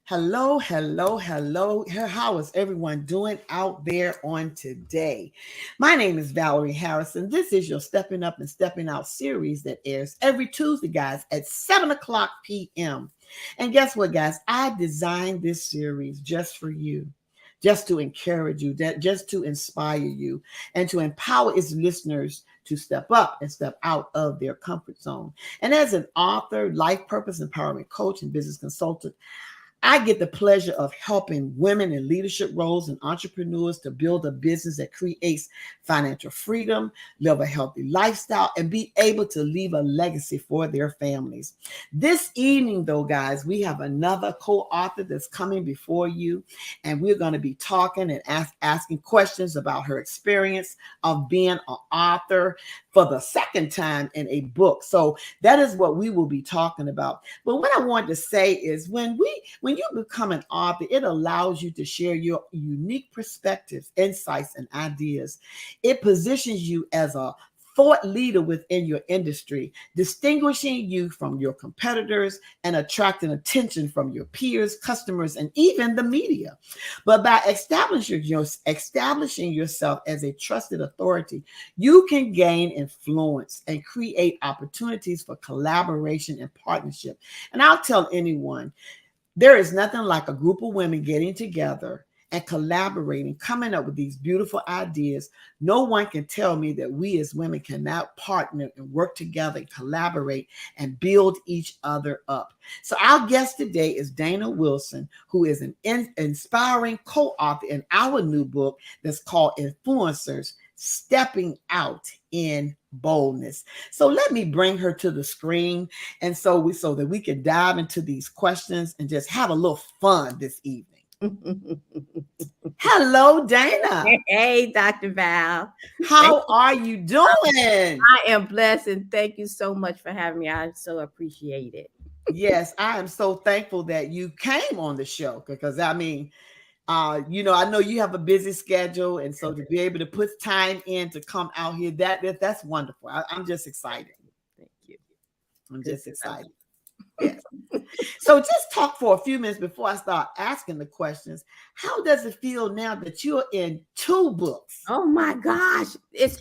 Hello, hello, hello. How is everyone doing out there on today? My name is Valerie Harrison. This is your Stepping Up and Stepping Out series that airs every Tuesday, guys, at 7 o'clock p.m. And guess what, guys? I designed this series just for you, just to encourage you, just to inspire you, and to empower its listeners to step up and step out of their comfort zone. And as an author, life purpose empowerment coach, and business consultant, I get the pleasure of helping women in leadership roles and entrepreneurs to build a business that creates financial freedom, live a healthy lifestyle, and be able to leave a legacy for their families. This evening, though, guys, we have another co-author that's coming before you, and we're going to be talking and asking questions about her experience of being an author for the second time in a book. So that is what we will be talking about. But what I want to say is when you become an author, it allows you to share your unique perspectives, insights, and ideas. It positions you as a thought leader within your industry, distinguishing you from your competitors and attracting attention from your peers, customers, and even the media. But by establishing yourself as a trusted authority, you can gain influence and create opportunities for collaboration and partnership. And I'll tell anyone, there is nothing like a group of women getting together and collaborating, coming up with these beautiful ideas. No one can tell me that we as women cannot partner and work together and collaborate and build each other up. So our guest today is Dana Wilson, who is an inspiring co-author in our new book that's called Influencers: Stepping Out in Boldness. So let me bring her to the screen, and so that we can dive into these questions and just have a little fun this evening. Hello, Dana. Hey, Dr. Val. How are you doing? I am blessed, and thank you so much for having me. I so appreciate it. Yes, I am so thankful that you came on the show because I know you have a busy schedule, and so to be able to put time in to come out here, that's wonderful. I'm just excited. Thank you. I'm just excited. Yes. So just talk for a few minutes before I start asking the questions. How does it feel now that you're in 2 books? Oh my gosh. It's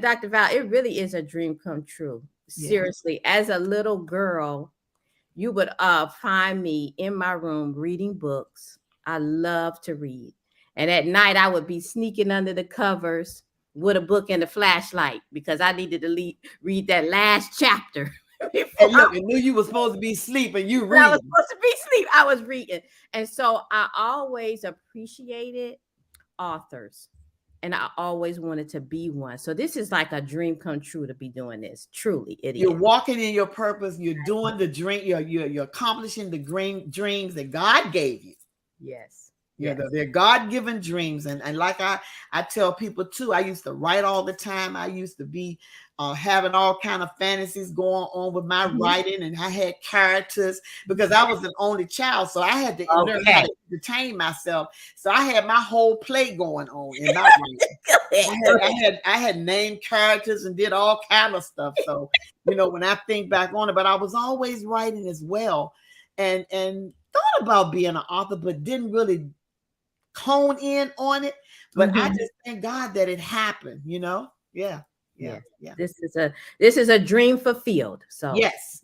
Dr. Val, it really is a dream come true. Yeah. Seriously, as a little girl, you would find me in my room reading books. I love to read. And at night I would be sneaking under the covers with a book and a flashlight because I needed to read that last chapter. And look, I knew you were supposed to be sleeping. You read. I was supposed to be asleep. I was reading. And so I always appreciated authors. And I always wanted to be one. So this is like a dream come true to be doing this. Truly, it is. You're walking in your purpose. You're doing the dream. You're accomplishing the dreams that God gave you. Yes. Yeah, they're God-given dreams. And like I tell people too, I used to write all the time. I used to be having all kind of fantasies going on with my writing, and I had characters because I was an only child. So I had to learn how to entertain myself. So I had my whole play going on in my writing. I had named characters and did all kind of stuff. So, when I think back on it, but I was always writing as well, and thought about being an author, but didn't really hone in on it. But I just thank God that it happened, Yeah. This is a dream fulfilled. So yes.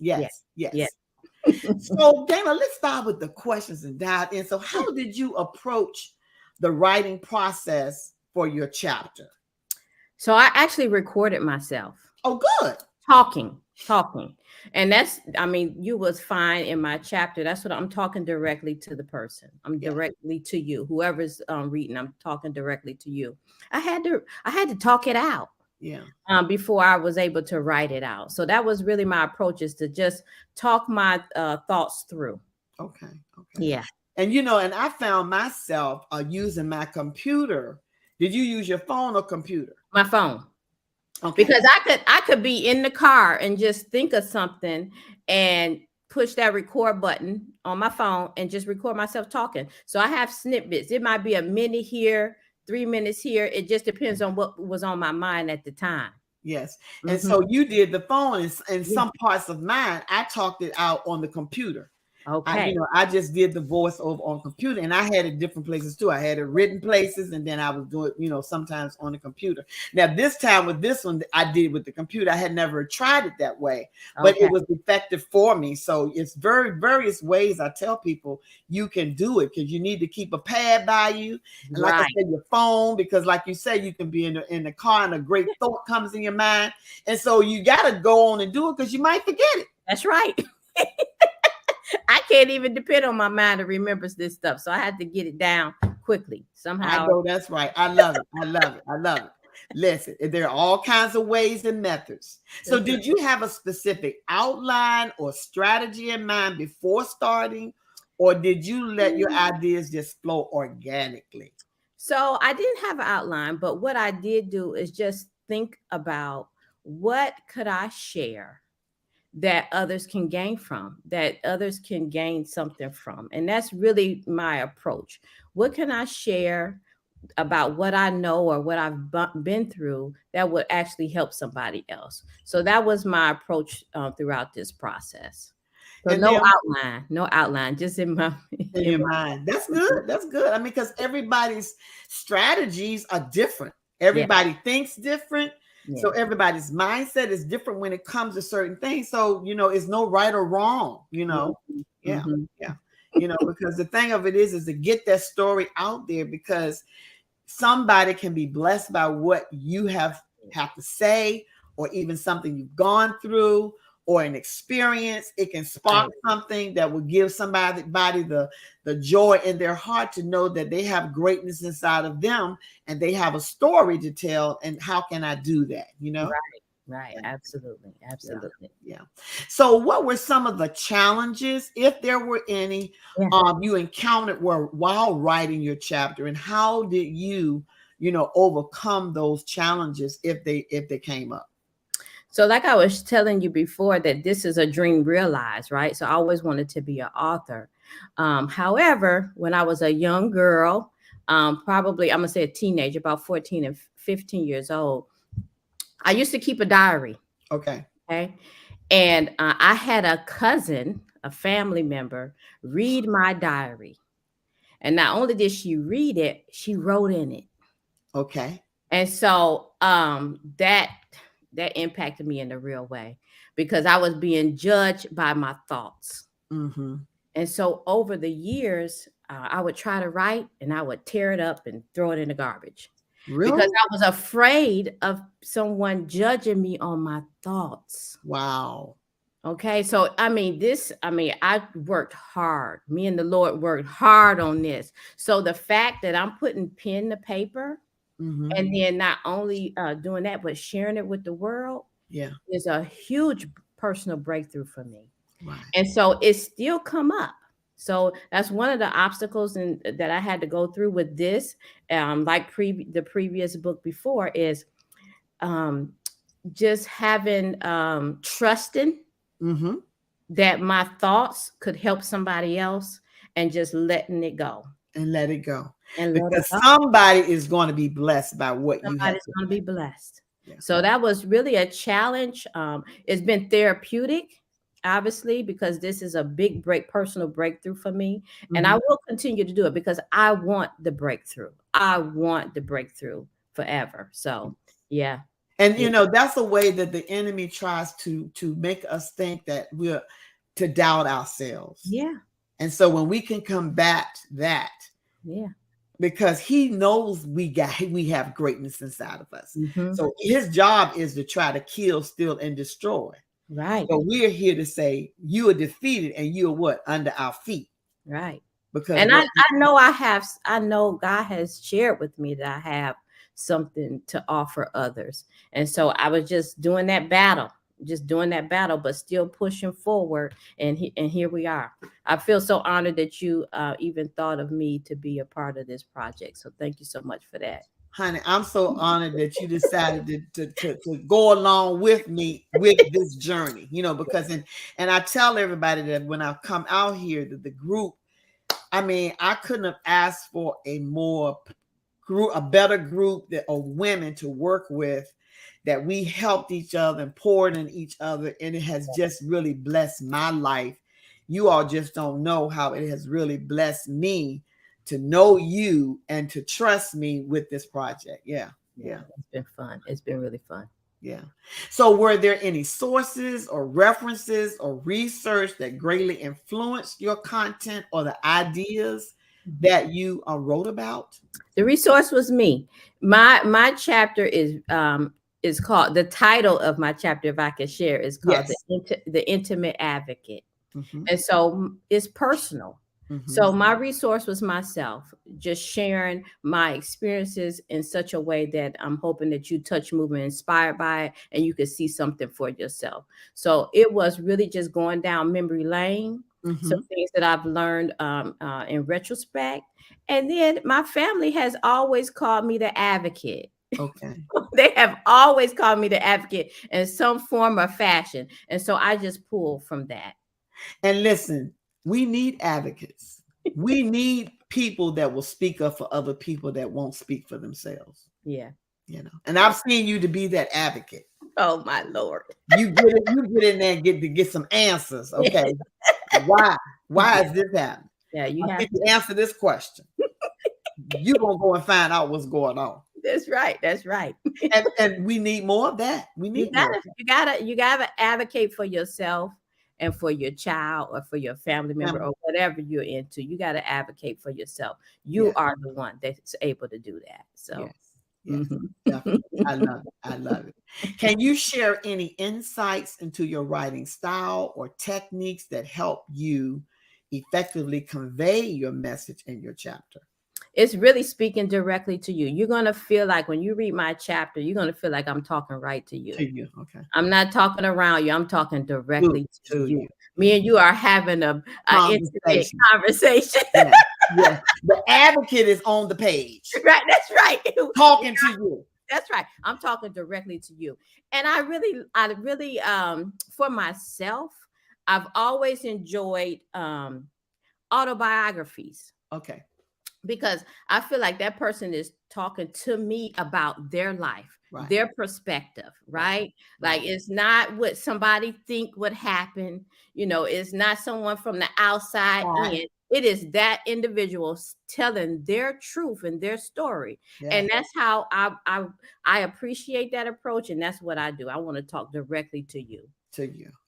So Dana, let's start with the questions and dive in. So how did you approach the writing process for your chapter? So I actually recorded myself. Oh, good. Talking. And you was fine in my chapter. That's what I'm talking directly to the person. I'm directly to you. Whoever's reading, I'm talking directly to you. I had to talk it out. Yeah. Before I was able to write it out. So that was really my approach, is to just talk my thoughts through. Okay. Yeah. And and I found myself using my computer. Did you use your phone or computer? My phone. Okay. Because I could be in the car and just think of something and push that record button on my phone and just record myself talking. So I have snippets. It might be a minute here, 3 minutes here. It just depends on what was on my mind at the time. Yes. And so you did the phone, and some parts of mine, I talked it out on the computer. Okay. I just did the voiceover on computer, and I had it different places too. I had it written places, and then I was doing, sometimes on the computer. Now this time with this one, I did with the computer. I had never tried it that way, but Okay. it was effective for me. So it's various ways I tell people you can do it, because you need to keep a pad by you, and like I Right. said, your phone, because like you say, you can be in the car and a great thought comes in your mind, and so you got to go on and do it because you might forget it. That's right. I can't even depend on my mind to remember this stuff. So I had to get it down quickly I somehow. know that's right. I love it. I love it. I love it. Listen, there are all kinds of ways and methods. So, That's right. did you have a specific outline or strategy in mind before starting, or did you let your ideas just flow organically? So I didn't have an outline, but what I did do is just think about what could I share that others can gain from, that others can gain something from. And that's really my approach. What can I share about what I know or what I've been through that would actually help somebody else? So that was my approach throughout this process. So And no then outline, no outline, just in my in in your my mind. That's good. That's good. I mean, because everybody's strategies are different. Everybody thinks different. So yeah, everybody's mindset is different when it comes to certain things. So, it's no right or wrong, yeah. Yeah. Hmm. Yeah. Because the thing of it is to get that story out there, because somebody can be blessed by what you have to say, or even something you've gone through, or an experience. It can spark Right. something that will give somebody the joy in their heart to know that they have greatness inside of them, and they have a story to tell. And how can I do that? Right. Right. Yeah. Absolutely. Yeah. Absolutely. Yeah. So what were some of the challenges, if there were any, Yeah. you encountered while writing your chapter, and how did you, overcome those challenges if they came up? So, like I was telling you before, that this is a dream realized, right? So, I always wanted to be an author. However, when I was a young girl, probably I'm gonna say a teenager, about 14 and 15 years old, I used to keep a diary. Okay. Okay. And I had a cousin, a family member, read my diary. And not only did she read it, she wrote in it. Okay. And so that impacted me in a real way, because I was being judged by my thoughts. Mm-hmm. And so over the years, I would try to write and I would tear it up and throw it in the garbage, because Really? I was afraid of someone judging me on my thoughts. Wow. Okay. So, I worked hard. Me and the Lord worked hard on this. So, the fact that I'm putting pen to paper, Mm-hmm. and then not only doing that, but sharing it with the world, Yeah. is a huge personal breakthrough for me. Right. And so it's still come up. So that's one of the obstacles that I had to go through with this. Like the previous book before, is um, just having trusting Mm-hmm. that my thoughts could help somebody else, and just letting it go And let it go, and let it because go. somebody is going to be blessed by what you have Somebody's to going to say. be blessed. Yeah. So that was really a challenge. It's been therapeutic, obviously, because this is a big personal breakthrough for me. And I Mm-hmm. will continue to do it because I want the breakthrough. I want the breakthrough forever. So, yeah. And Yeah. that's a way that the enemy tries to make us think that we're to doubt ourselves. Yeah. And so when we can combat that, Yeah. because he knows we have greatness inside of us. Hmm. So his job is to try to kill, steal, and destroy. Right. So we're here to say you are defeated, and you are what? Under our feet. Right. Because And what I know God has shared with me that I have something to offer others. And so I was just doing that battle, but still pushing forward. And here we are. I feel so honored that you even thought of me to be a part of this project. So thank you so much for that. honey, I'm so honored that you decided to go along with me with this journey, because and I tell everybody that when I come out here, that the group, I mean, I couldn't have asked for a better group of women to work with, that we helped each other and poured in each other. And it has just really blessed my life, you all just don't know how it has really blessed me to know you and to trust me with this project. Yeah. Yeah. It's been fun. It's been really fun. Yeah. So were there any sources or references or research that greatly influenced your content or the ideas that you wrote about? The resource was me. My chapter is called, the title of my chapter, if I can share, is called Yes. the Intimate Advocate. Mm-hmm. And so it's personal. Mm-hmm. So my resource was myself, just sharing my experiences in such a way that I'm hoping that you touch, move, and inspired by it, and you can see something for yourself. So it was really just going down memory lane, some things that I've learned in retrospect. And then my family has always called me the advocate. Okay. They have always called me the advocate in some form or fashion. And so I just pull from that. And listen, we need advocates. We need people that will speak up for other people that won't speak for themselves. Yeah. You know, and I've seen you to be that advocate. Oh my Lord. You get in there and get some answers. Okay. Why is this happening? Yeah, you I have think to answer this question. You're gonna go and find out what's going on. That's right. That's right. And we need more of that. We need you gotta advocate for yourself and for your child or for your family member or whatever you're into. You gotta advocate for yourself. You are the one that's able to do that. So yes, definitely. I love it. I love it. Can you share any insights into your writing style or techniques that help you effectively convey your message in your chapter? It's really speaking directly to you. You're going to feel like when you read my chapter, you're going to feel like I'm talking right to you. Okay. I'm not talking around you. I'm talking directly to you. you. Me and you are having a intimate conversation. Yeah. The advocate is on the page. Right. That's right. Talking to you. That's right. I'm talking directly to you. And I really, for myself, I've always enjoyed autobiographies. Okay. Because I feel like that person is talking to me about their life, their perspective, right? Like it's not what somebody think would happen. You know, it's not someone from the outside in. It is that individual telling their truth and their story. And that's how I appreciate that approach. And that's what I do. I want to talk directly to you.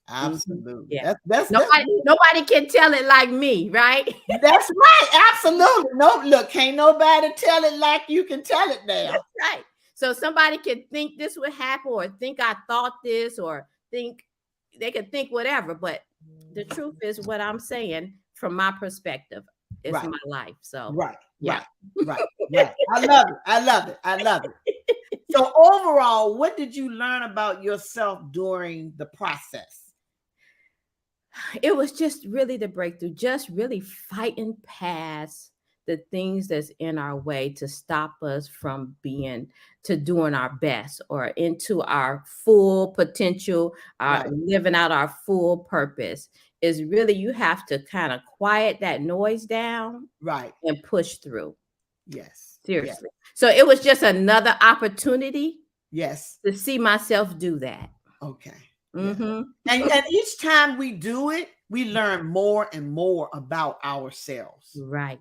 Absolutely. Yeah. Nobody can tell it like me, right? That's right. Absolutely. No, look, can't nobody tell it like you can tell it now. That's right. So somebody can think this would happen or think I thought this or think they could think whatever. But the truth is what I'm saying from my perspective. It's my life. So right. I love it. So overall, what did you learn about yourself during the process? It was just really the breakthrough, just really fighting past the things that's in our way to stop us from doing our best or into our full potential, living out our full purpose. Is really, you have to kind of quiet that noise down, and push through. Yes. Seriously. So it was just another opportunity. Yes. To see myself do that. Okay. Mm-hmm. And each time we do it, we learn more and more about ourselves. Right.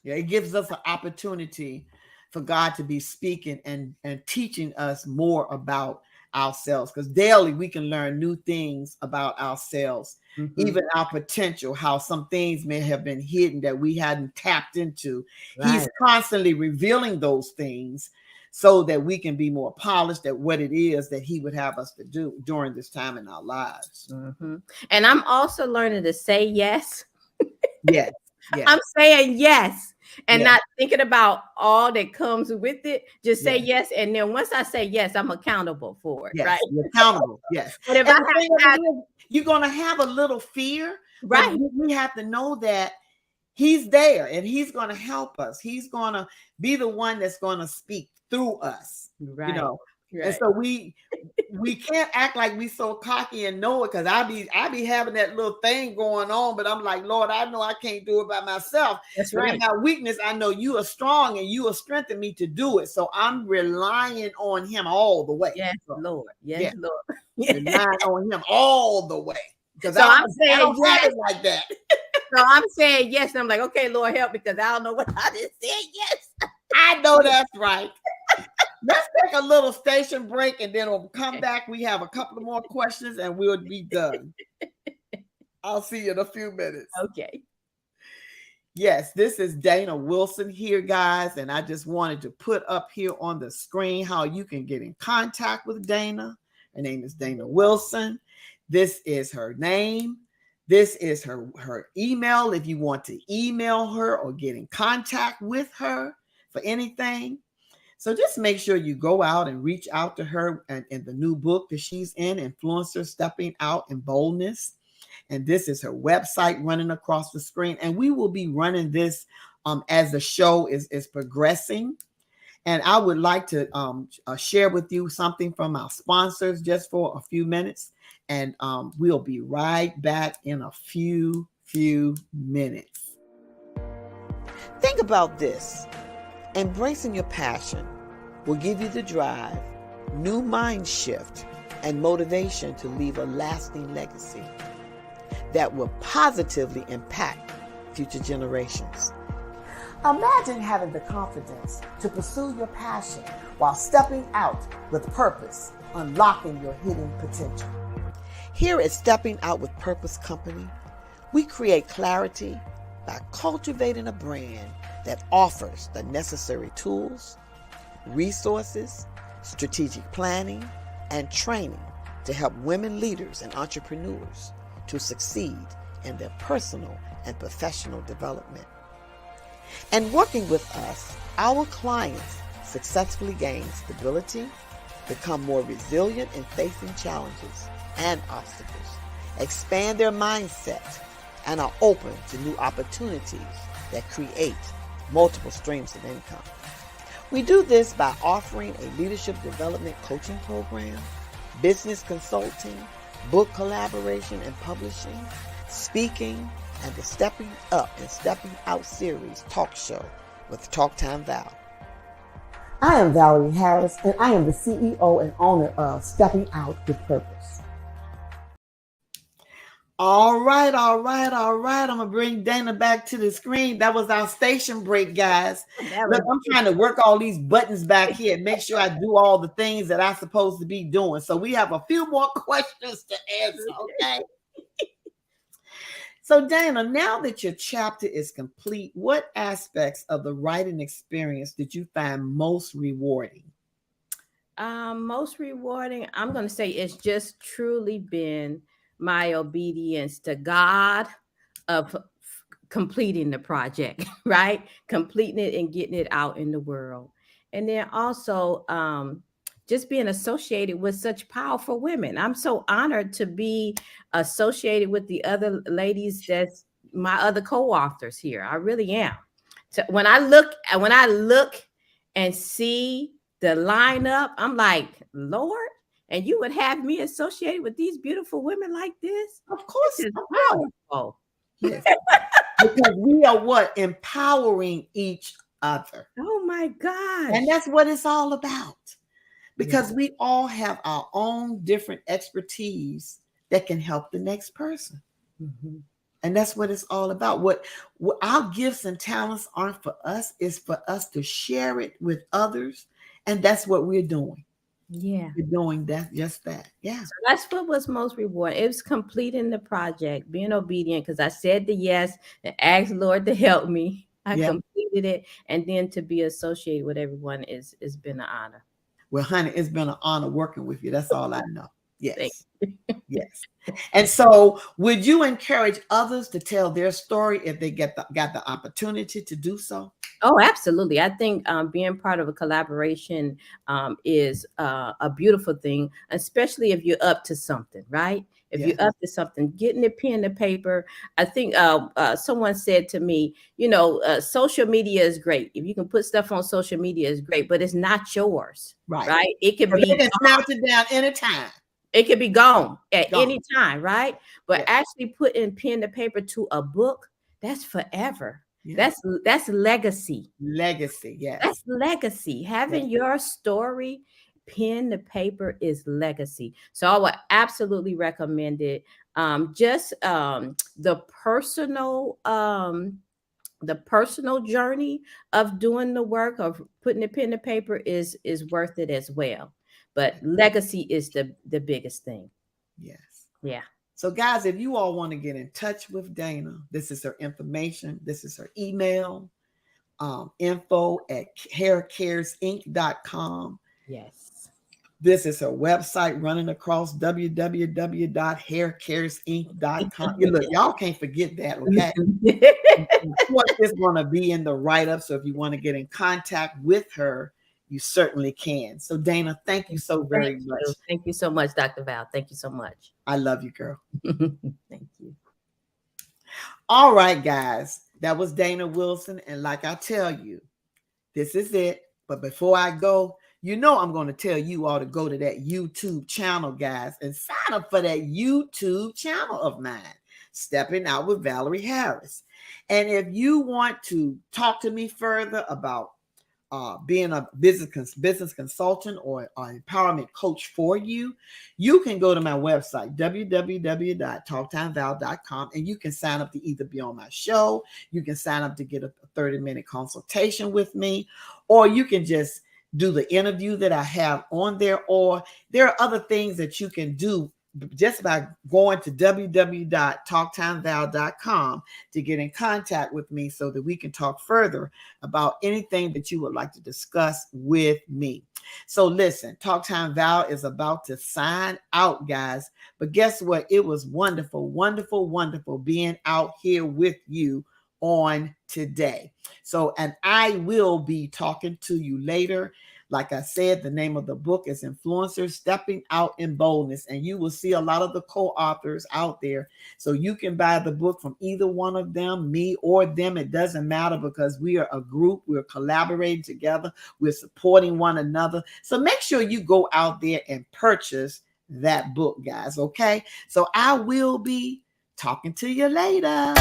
Yeah, it gives us an opportunity for God to be speaking and teaching us more about ourselves, because daily we can learn new things about ourselves, even our potential, how some things may have been hidden that we hadn't tapped into. He's constantly revealing those things so that we can be more polished at what it is that he would have us to do during this time in our lives. And I'm also learning to say yes. Yes. I'm saying yes and not thinking about all that comes with it. Just say yes. And then once I say yes, I'm accountable for it. Right. You're accountable. Yes. But if you're going to have a little fear, right? We have to know that he's there and he's going to help us. He's going to be the one that's going to speak through us. Right. You know. Right. And so we can't act like we so cocky and know it, because I be having that little thing going on, but I'm like, Lord, I know I can't do it by myself. That's right. In my weakness, I know you are strong and you will strengthen me to do it. So I'm relying on him all the way. Yes, Lord. Yes, Lord. Relying on him all the way. because So I'm I saying don't have yes. it like that. So I'm saying yes. And I'm like, okay, Lord, help me, because I don't know what I just said yes. I know that's right. Let's take a little station break and then we'll come back. We have a couple of more questions and we'll be done. I'll see you in a few minutes. Okay. Yes, this is Dana Wilson here, guys. And I just wanted to put up here on the screen how you can get in contact with Dana. Her name is Dana Wilson. This is her name. This is her email if you want to email her or get in contact with her for anything. So just make sure you go out and reach out to her in the new book that she's in, Influencer Stepping Out in Boldness. And this is her website running across the screen. And we will be running this as the show is progressing. And I would like to share with you something from our sponsors just for a few minutes. And we'll be right back in a few minutes. Think about this. Embracing your passion will give you the drive, new mind shift, and motivation to leave a lasting legacy that will positively impact future generations. Imagine having the confidence to pursue your passion while stepping out with purpose, unlocking your hidden potential. Here at Stepping Out with Purpose Company, we create clarity by cultivating a brand that offers the necessary tools, resources, strategic planning, and training to help women leaders and entrepreneurs to succeed in their personal and professional development. And working with us, our clients successfully gain stability, become more resilient in facing challenges and obstacles, expand their mindset, and are open to new opportunities that create multiple streams of income. We do this by offering a leadership development coaching program, business consulting, book collaboration and publishing, speaking, and the Stepping Up and Stepping Out series talk show with Talk Time Val. I am Valerie Harris, and I am the CEO and owner of Stepping Out with Purpose. All right. I'm going to bring Dana back to the screen. That was our station break, guys. Look, I'm trying to work all these buttons back here and make sure I do all the things that I'm supposed to be doing. So we have a few more questions to answer, okay? So Dana, now that your chapter is complete, what aspects of the writing experience did you find most rewarding? Most rewarding, I'm going to say it's just truly been my obedience to God of completing the project, right? Completing it and getting it out in the world. And then also just being associated with such powerful women. I'm so honored to be associated with the other ladies that's my other co-authors here. I really am. So when I look and see the lineup, I'm like, Lord, and you would have me associated with these beautiful women like this? Of course. This is powerful. Yes. Because we are what? Empowering each other. Oh my gosh. And that's what it's all about. Because we all have our own different expertise that can help the next person. Mm-hmm. And that's what it's all about. What our gifts and talents aren't for us, it's for us to share it with others. And that's what we're doing. Yeah. We're doing that, just that. Yeah. So that's what was most rewarding. It was completing the project, being obedient, because I said the yes and asked the Lord to help me. I completed it. And then to be associated with everyone is been an honor. Well, honey, it's been an honor working with you. That's all I know. Yes. Yes. And so would you encourage others to tell their story if they got the opportunity to do so? Oh, absolutely. I think being part of a collaboration is a beautiful thing, especially if you're up to something, right? If you're up to something, getting the pen and paper. I think someone said to me, social media is great. If you can put stuff on social media is great, but it's not yours, right? It could be snatch it down anytime. It could be gone at any time, right? But actually putting pen to paper to a book, that's forever. Yes. That's legacy. Legacy, yes. That's legacy. Having your story pen to paper is legacy. So I would absolutely recommend it. Just the personal journey of doing the work of putting the pen to paper is worth it as well. But legacy is the biggest thing. Yes. Yeah. So, guys, if you all want to get in touch with Dana, this is her information. This is her email, info@haircaresinc.com. Yes. This is her website running across www.haircaresinc.com. You look, y'all can't forget that, okay? Of course, it's going to be in the write-up. So if you want to get in contact with her, you certainly can. So, Dana, thank you so very much. Thank you so much, Dr. Val. Thank you so much. I love you, girl. Thank you. All right, guys. That was Dana Wilson. And like I tell you, this is it. But before I go, you know I'm going to tell you all to go to that YouTube channel, guys, and sign up for that YouTube channel of mine, Stepping Out with Valerie Harris. And if you want to talk to me further about being a business consultant or an empowerment coach for you, you can go to my website, www.talktimeval.com, and you can sign up to either be on my show, you can sign up to get a 30-minute consultation with me, or you can just do the interview that I have on there, or there are other things that you can do just by going to www.talktimeval.com to get in contact with me so that we can talk further about anything that you would like to discuss with me. So listen, Talk Time Val is about to sign out, guys. But guess what? It was wonderful, wonderful, wonderful being out here with you on today. So, and I will be talking to you later. Like I said, the name of the book is Influencers Stepping Out in Boldness, and you will see a lot of the co-authors out there. So you can buy the book from either one of them, me or them. It doesn't matter because we are a group. We're collaborating together. We're supporting one another. So make sure you go out there and purchase that book, guys. Okay. So I will be talking to you later.